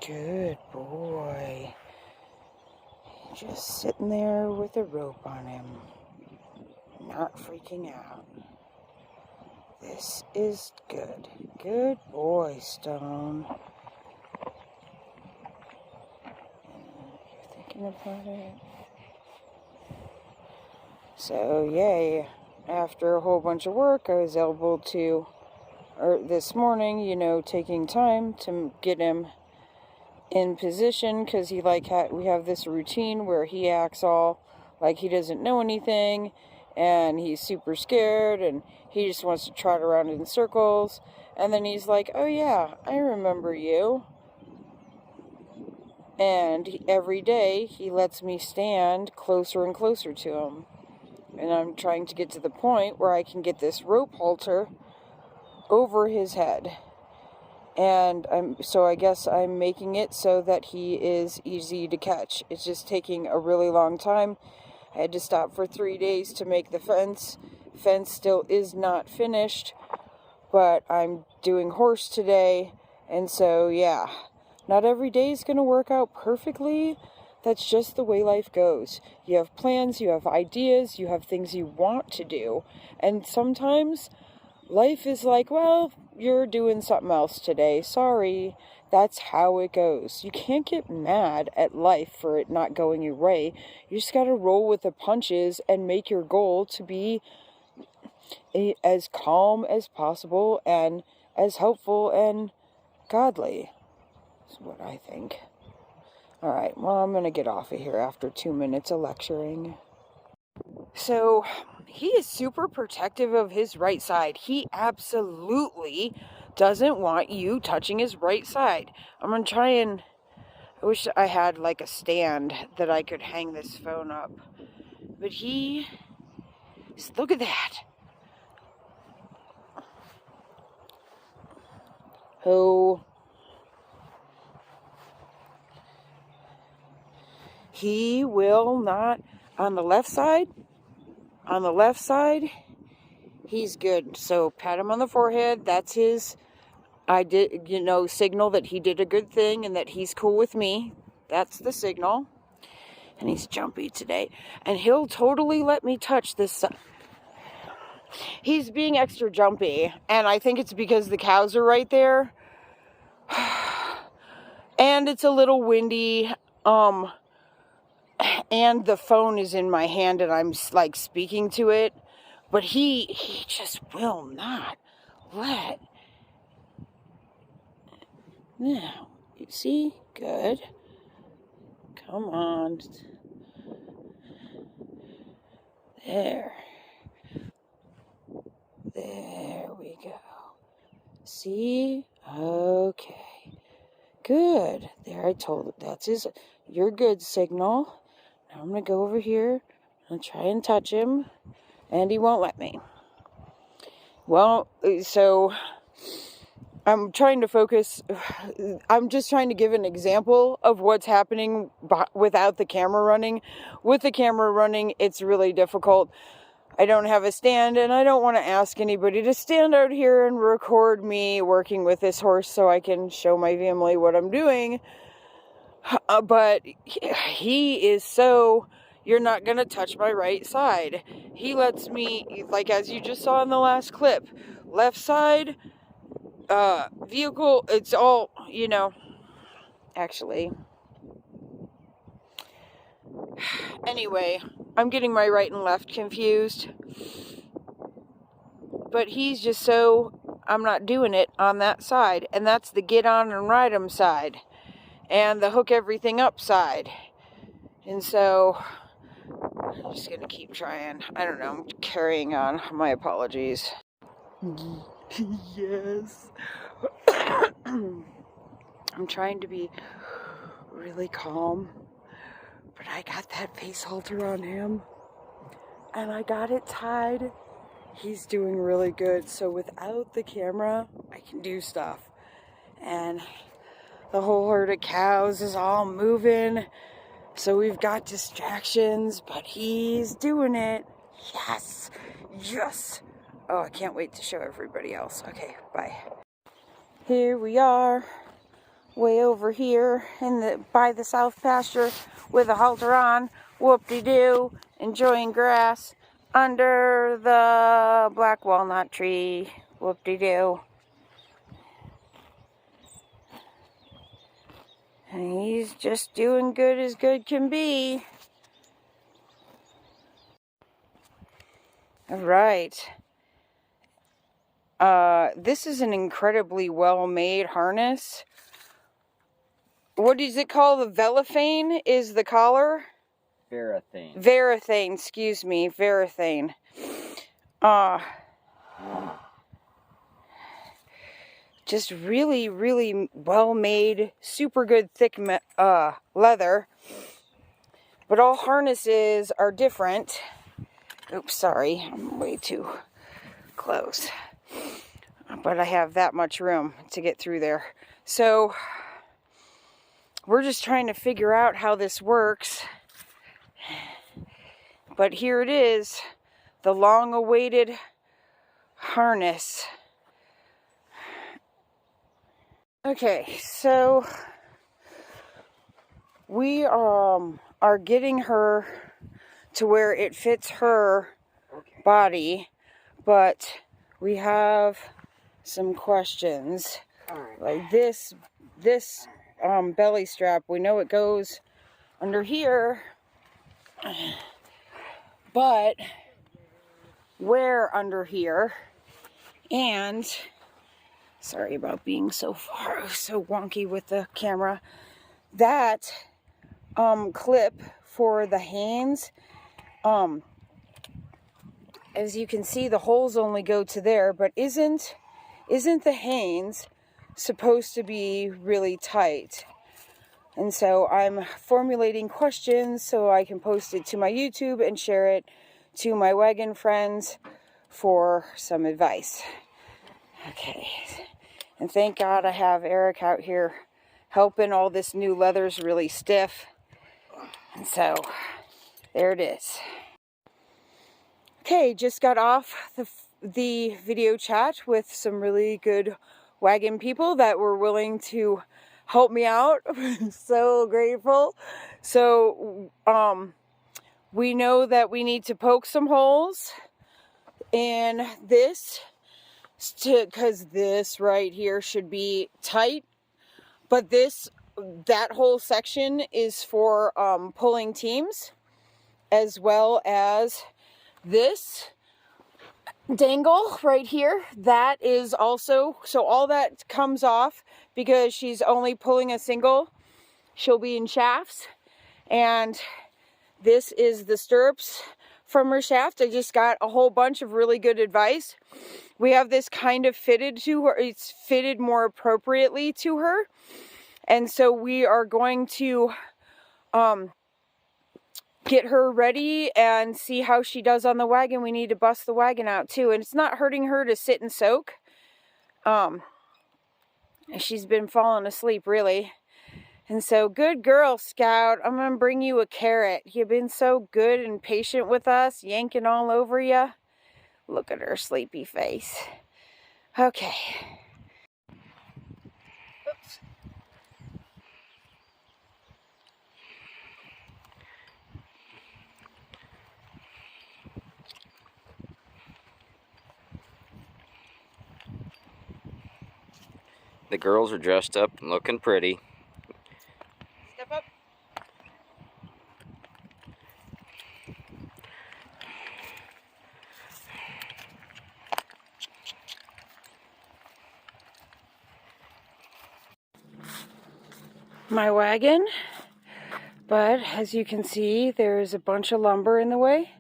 Good boy. Just sitting there with a rope on him. Not freaking out. This is good. Good boy, Stone. You're thinking about it. So, yay. After a whole bunch of work, I was able to, this morning, taking time to get him in position, because we have this routine where he acts all like he doesn't know anything, and he's super scared, and he just wants to trot around in circles, and then he's like, oh yeah, I remember you. And every day he lets me stand closer and closer to him, and I'm trying to get to the point where I can get this rope halter over his head. And I guess I'm making it so that he is easy to catch. It's just taking a really long time. I had to stop for 3 days to make the fence. Fence still is not finished, but I'm doing horse today. And so, yeah, not every day is going to work out perfectly. That's just the way life goes. You have plans, you have ideas, you have things you want to do. And sometimes life is like, well, you're doing something else today. Sorry. That's how it goes. You can't get mad at life for it not going your way. You just got to roll with the punches and make your goal to be as calm as possible and as helpful and godly. That's what I think. All right, well, I'm going to get off of here after 2 minutes of lecturing. So, he is super protective of his right side. He absolutely doesn't want you touching his right side. I'm going to try and... I wish I had like a stand that I could hang this phone up. But look at that. Oh. He will not... On the left side, he's good. So pat him on the forehead. That's his, signal that he did a good thing and that he's cool with me. That's the signal. And he's jumpy today. And he'll totally let me touch this side. He's being extra jumpy. And I think it's because the cows are right there. And it's a little windy. And the phone is in my hand and I'm like speaking to it. But he just will not let. Now, you see? Good. Come on. There. There we go. See? Okay. Good. There, I told it. That's his, your good signal. Now I'm going to go over here and try and touch him. And he won't let me. Well, so I'm trying to focus. I'm just trying to give an example of what's happening without the camera running. With the camera running, it's really difficult. I don't have a stand, and I don't want to ask anybody to stand out here and record me working with this horse so I can show my family what I'm doing. But he is so... You're not going to touch my right side. He lets me, like as you just saw in the last clip, left side, vehicle, it's all, actually. Anyway, I'm getting my right and left confused. But he's just so, I'm not doing it on that side. And that's the get on and ride 'em side. And the hook everything up side. And so... I'm just going to keep trying. I don't know. I'm carrying on. My apologies. Yes. I'm trying to be really calm. But I got that face halter on him. And I got it tied. He's doing really good. So without the camera, I can do stuff. And the whole herd of cows is all moving. So we've got distractions, but he's doing it. Yes. Yes. Oh, I can't wait to show everybody else. Okay, bye. Here we are. way over here by the south pasture with a halter on, whoop-de-doo, enjoying grass under the black walnut tree, whoop-de-doo. And he's just doing good as good can be. All right. This is an incredibly well-made harness. What is it called? The Velaphane is the collar? Varathane. Varathane, excuse me. Varathane. Just really, really well-made, super good thick leather. But all harnesses are different. Oops, sorry. I'm way too close. But I have that much room to get through there. So we're just trying to figure out how this works. But here it is, the long-awaited harness. Okay, so we are getting her to where it fits her body, but we have some questions. Like this belly strap, we know it goes under here, but where under here? And sorry about being so wonky with the camera. That clip for the Hanes, as you can see, the holes only go to there, but isn't the Hanes supposed to be really tight? And so I'm formulating questions so I can post it to my YouTube and share it to my wagon friends for some advice. Okay, and thank God I have Eric out here helping. All this new leather's really stiff, and so there it is. Okay, just got off the video chat with some really good wagon people that were willing to help me out. So grateful. So we know that we need to poke some holes in this, because this right here should be tight, but that whole section is for pulling teams, as well as this dangle right here. That is also, so all that comes off because she's only pulling a single. She'll be in shafts, and this is the stirrups from her shaft. I just got a whole bunch of really good advice. We have this kind of fitted to her. It's fitted more appropriately to her. And so we are going to get her ready and see how she does on the wagon. We need to bust the wagon out too. And it's not hurting her to sit and soak. She's been falling asleep really. And so, good girl, Scout. I'm going to bring you a carrot. You've been so good and patient with us, yanking all over you. Look at her sleepy face. Okay. Oops. The girls are dressed up and looking pretty. Step up. My wagon, but as you can see, there's a bunch of lumber in the way,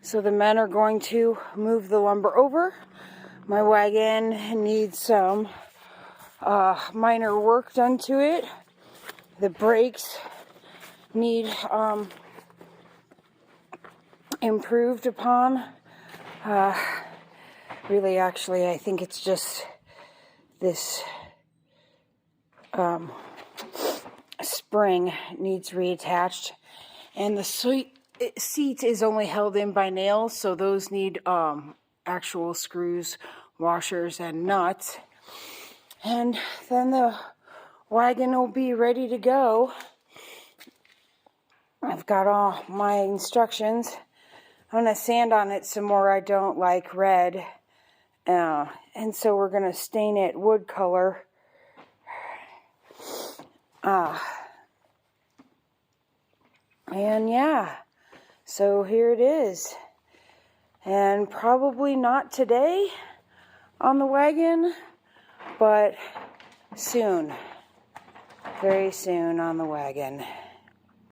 so the men are going to move the lumber over. My wagon needs some minor work done to it. The brakes need improved upon. Really, actually, I think it's just this spring needs reattached, and the seat is only held in by nails, so those need actual screws, washers, and nuts. And then the wagon will be ready to go. I've got all my instructions. I'm going to sand on it some more. I don't like red. And so we're going to stain it wood color. And yeah, so here it is. And probably not today on the wagon, but soon. Very soon on the wagon.